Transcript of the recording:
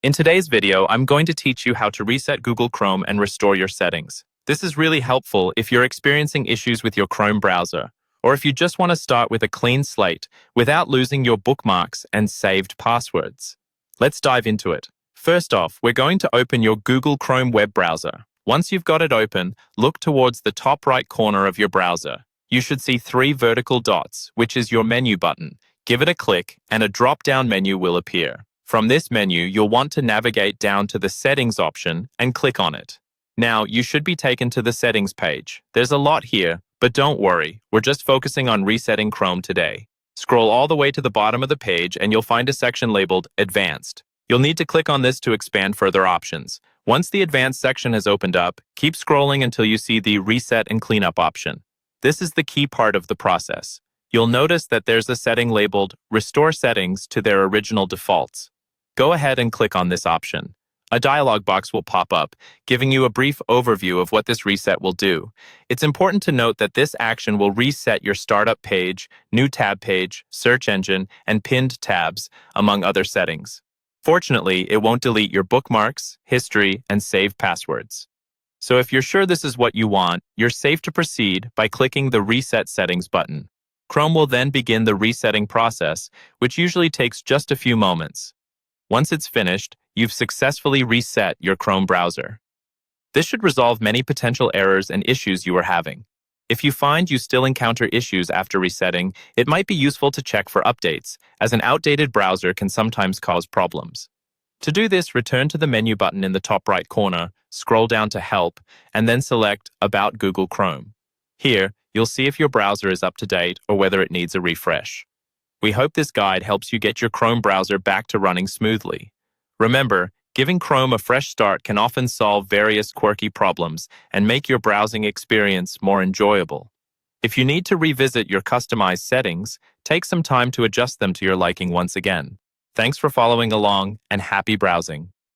In today's video, I'm going to teach you how to reset Google Chrome and restore your settings. This is really helpful if you're experiencing issues with your Chrome browser, or if you just want to start with a clean slate without losing your bookmarks and saved passwords. Let's dive into it. First off, we're going to open your Google Chrome web browser. Once you've got it open, look towards the top right corner of your browser. You should see 3 vertical dots, which is your menu button. Give it a click, and a drop-down menu will appear. From this menu, you'll want to navigate down to the Settings option and click on it. Now, you should be taken to the Settings page. There's a lot here, but don't worry, we're just focusing on resetting Chrome today. Scroll all the way to the bottom of the page and you'll find a section labeled Advanced. You'll need to click on this to expand further options. Once the Advanced section has opened up, keep scrolling until you see the Reset and Cleanup option. This is the key part of the process. You'll notice that there's a setting labeled Restore Settings to their original defaults. Go ahead and click on this option. A dialog box will pop up, giving you a brief overview of what this reset will do. It's important to note that this action will reset your startup page, new tab page, search engine, and pinned tabs, among other settings. Fortunately, it won't delete your bookmarks, history, and saved passwords. So if you're sure this is what you want, you're safe to proceed by clicking the Reset Settings button. Chrome will then begin the resetting process, which usually takes just a few moments. Once it's finished, you've successfully reset your Chrome browser. This should resolve many potential errors and issues you are having. If you find you still encounter issues after resetting, it might be useful to check for updates, as an outdated browser can sometimes cause problems. To do this, return to the menu button in the top right corner, scroll down to Help, and then select About Google Chrome. Here, you'll see if your browser is up to date or whether it needs a refresh. We hope this guide helps you get your Chrome browser back to running smoothly. Remember, giving Chrome a fresh start can often solve various quirky problems and make your browsing experience more enjoyable. If you need to revisit your customized settings, take some time to adjust them to your liking once again. Thanks for following along, and happy browsing.